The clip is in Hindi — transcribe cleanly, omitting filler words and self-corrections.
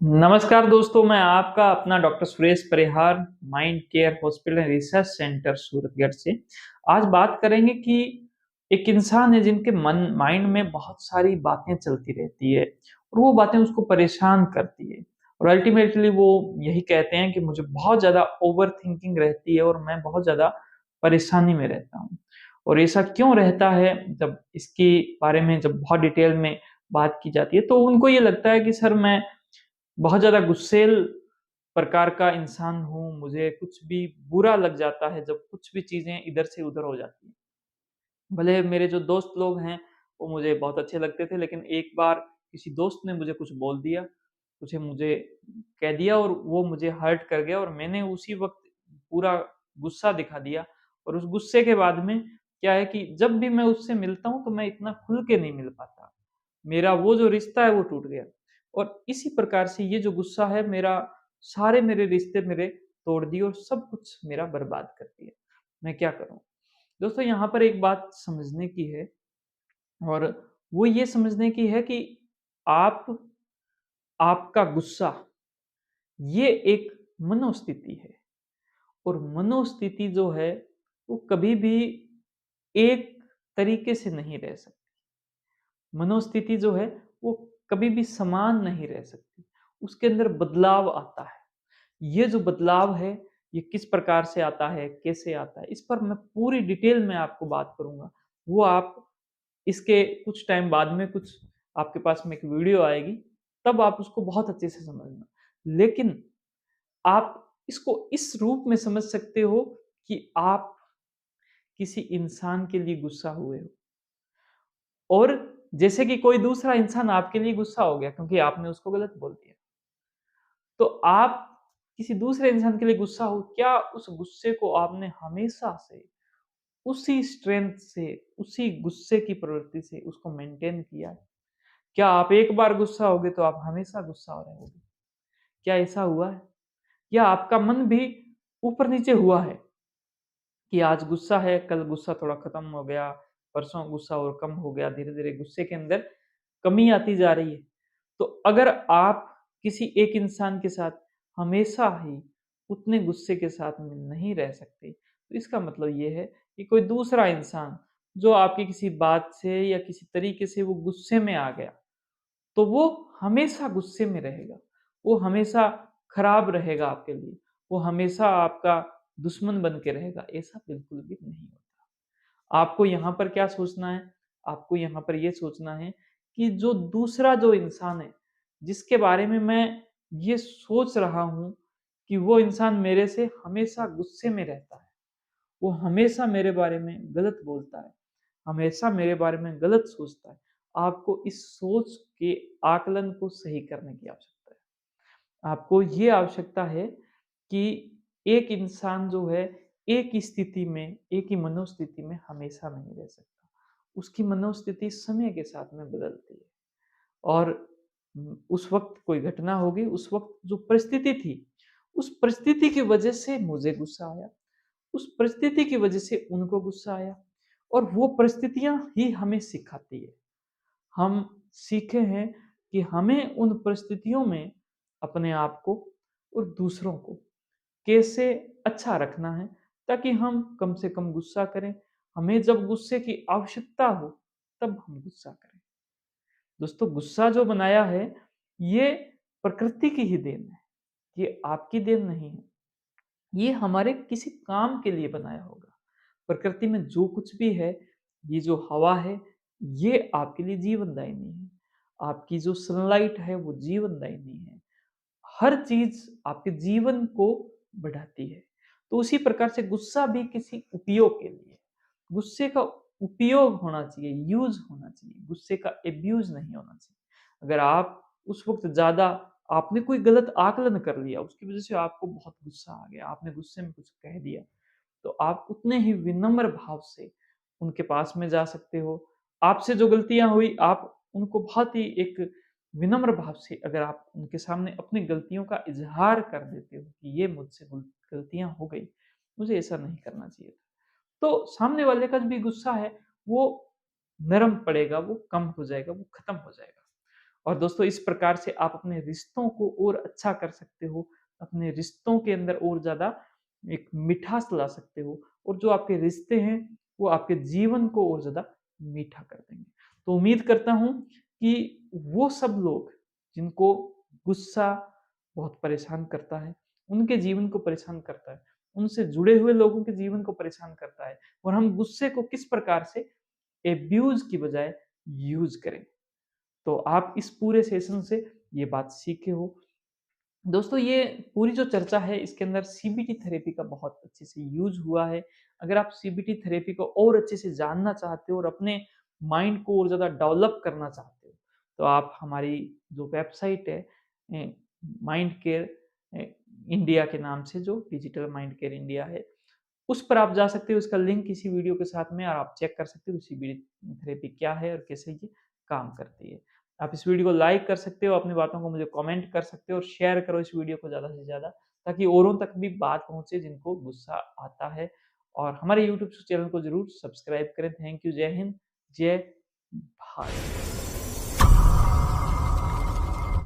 नमस्कार दोस्तों, मैं आपका अपना doctor Suresh Parihar mind care hospital and research centre Suratgarh से। आज बात करेंगे कि एक इंसान है जिनके मन माइंड में बहुत सारी बातें चलती रहती है और वो बातें उसको परेशान करती है और अल्टीमेटली वो यही कहते हैं कि मुझे बहुत ज़्यादा ओवर थिंकिंग रहती है और मैं बहुत ज़्यादा परेशानी में रहता हूँ। और ऐसा क्यों रहता है? जब इसके बारे में जब बहुत डिटेल में बात की जाती है तो उनको ये लगता है कि सर मैं बहुत ज़्यादा गुस्सैल प्रकार का इंसान हूँ, मुझे कुछ भी बुरा लग जाता है जब कुछ भी चीज़ें इधर से उधर हो जाती हैं। भले मेरे जो दोस्त लोग हैं, वो मुझे बहुत अच्छे लगते थे, लेकिन एक बार किसी दोस्त ने मुझे कुछ बोल दिया, कुछ मुझे कह दिया और वो मुझे हर्ट कर गया और मैंने उसी वक़्त पूरा गुस्सा दिखा दिया और उस गुस्से के बाद में क्या है कि जब भी मैं उससे मिलता हूँ, तो मैं इतना खुल के नहीं मिल पाता। मेरा वो जो रिश्ता है, वो टूट गया और इसी प्रकार से ये जो गुस्सा है मेरा सारे मेरे रिश्ते मेरे तोड़ दिए और सब कुछ मेरा बर्बाद कर दिया। मैं क्या करूँ? दोस्तों यहाँ पर एक बात समझने की है और वो ये समझने की है कि आप आपका गुस्सा ये एक मनोस्थिति है और मनोस्थिति जो है वो कभी भी एक तरीके से नहीं रह सकती। मनोस्थिति जो है वो कभी भी समान नहीं रह सकती। उसके अंदर बदलाव आता है। ये जो बदलाव है, ये किस प्रकार से आता है, कैसे आता है, इस पर मैं पूरी डिटेल में आपको बात करूँगा। वो आप इसके कुछ टाइम बाद में कुछ आपके पास में एक वीडियो आएगी, तब आप उसको बहुत अच्छे से समझना। लेकिन आप इसको इस रूप में समझ सकते हो कि आप किसी इंसान के लिए गुस्सा हुए हो और जैसे कि कोई दूसरा इंसान आपके लिए गुस्सा हो गया क्योंकि आपने उसको गलत बोल दिया। तो आप किसी दूसरे इंसान के लिए गुस्सा हो, क्या उस गुस्से को आपने हमेशा से उसी स्ट्रेंथ से, उसी गुस्से की प्रवृत्ति से उसको मेंटेन किया है? क्या आप एक बार गुस्सा होगे तो आप हमेशा गुस्सा हो रहोगे? क्या ऐसा हुआ है? या आपका मन भी ऊपर-नीचे हुआ है कि आज गुस्सा है, कल गुस्सा थोड़ा खत्म हो गया, परसों गुस्सा और कम हो गया, धीरे-धीरे गुस्से के अंदर कमी आती जा रही है। तो अगर आप किसी एक इंसान के साथ हमेशा ही उतने गुस्से के साथ में नहीं रह सकते, तो इसका मतलब ये है कि कोई दूसरा इंसान जो आपकी किसी बात से या किसी तरीके से वो गुस्से में आ गया, तो वो हमेशा गुस्से में रहेगा। वो हमेशा खराब रहेगा आपके लिए। वो हमेशा आपका दुश्मन बन के रहेगा, ऐसा बिल्कुल भी नहीं होता। आपको यहाँ पर क्या सोचना है? आपको यहाँ पर ये सोचना है कि जो दूसरा जो इंसान है, जिसके बारे में मैं ये सोच रहा हूँ कि वो इंसान मेरे से हमेशा गुस्से में रहता है, वो हमेशा मेरे बारे में गलत बोलता है, हमेशा मेरे बारे में गलत सोचता है। आपको इस सोच के आकलन को सही करने की आवश्यकता है। आपको ये आवश्यकता है कि एक इंसान जो है, एक ही स्थिति में, एक ही मनोस्थिति में हमेशा नहीं रह सकता। उसकी मनोस्थिति समय के साथ में बदलती है और उस वक़्त कोई घटना होगी, उस वक़्त जो परिस्थिति थी, उस परिस्थिति की वजह से मुझे गुस्सा आया, उस परिस्थिति की वजह से उनको गुस्सा आया और वो परिस्थितियाँ ही हमें सिखाती है। हम सीखे हैं कि हमें उन परिस्थितियों में अपने आप को और दूसरों को कैसे अच्छा रखना है ताकि हम कम से कम गुस्सा करें। हमें जब गुस्से की आवश्यकता हो, तब हम गुस्सा करें। दोस्तों गुस्सा जो बनाया है, ये प्रकृति की ही देन है, ये आपकी देन नहीं है। ये हमारे किसी काम के लिए बनाया होगा। प्रकृति में जो कुछ भी है, ये जो हवा है, ये आपके लिए जीवनदायिनी है। आपकी जो सनलाइट है, वो जीवनदायिनी है। हर चीज़ आपके जीवन को बढ़ाती है। तो उसी प्रकार से गुस्सा भी किसी उपयोग के लिए है। गुस्से का उपयोग होना चाहिए, यूज़ होना चाहिए, गुस्से का एब्यूज़ नहीं होना चाहिए। अगर आप उस वक़्त ज़्यादा आपने कोई गलत आकलन कर लिया, उसकी वज़ह से आपको बहुत गुस्सा आ गया, आपने गुस्से में कुछ कह दिया, तो आप उतने ही विनम्र भाव से उनके पास में जा सकते हो। आपसे जो गलतियाँ हुई, आप उनको बहुत ही एक विनम्र भाव से अगर आप उनके सामने अपनी गलतियों का इज़हार कर देते हो कि ये मुझसे गलतियाँ हो गई, मुझे ऐसा नहीं करना चाहिए था। तो सामने वाले का जो भी गुस्सा है, वो नरम पड़ेगा, वो कम हो जाएगा, वो खत्म हो जाएगा। और दोस्तों इस प्रकार से आप अपने रिश्तों को और अच्छा कर सकते हो, अपने रिश्तों के अंदर और ज़्यादा एक मिठास ला सकते हो और जो आपके रिश्ते हैं, वो आपके जीवन को और ज़्यादा मीठा कर देंगे। तो उम्मीद करता हूँ कि वो सब लोग जिनको गुस्सा बहुत परेशान करता है, उनके जीवन को परेशान करता है, उनसे जुड़े हुए लोगों के जीवन को परेशान करता है और हम गुस्से को किस प्रकार से एब्यूज़ की बजाय यूज़ करें। तो आप इस पूरे सेशन से ये बात सीखे हो। दोस्तों ये पूरी जो चर्चा है इसके अंदर सीबीटी थेरेपी का बहुत अच्छे से यूज़ हुआ है। अगर आप सीबीटी थेरेपी को और अच्छे से जानना चाहते हो और अपने माइंड को और ज़्यादा डेवलप करना चाहते हो, तो आप हमारी जो वेबसाइट है माइंड केयर इंडिया के नाम से जो डिजिटल माइंड केयर इंडिया है, उस पर आप जा सकते हो। इसका लिंक इसी वीडियो के साथ में और आप चेक कर सकते हो सीबीटी थेरेपी क्या है और कैसे ये काम करती है। आप इस वीडियो को लाइक कर सकते हो, अपनी बातों को मुझे कमेंट कर सकते हो और शेयर करो इस वीडियो को ज़्यादा से ज़्यादा ताकि औरों तक भी बात पहुँचे जिनको गुस्सा आता है। और हमारे यूट्यूब चैनल को ज़रूर सब्सक्राइब करें। Thank you. जय हिंद, जय भारत।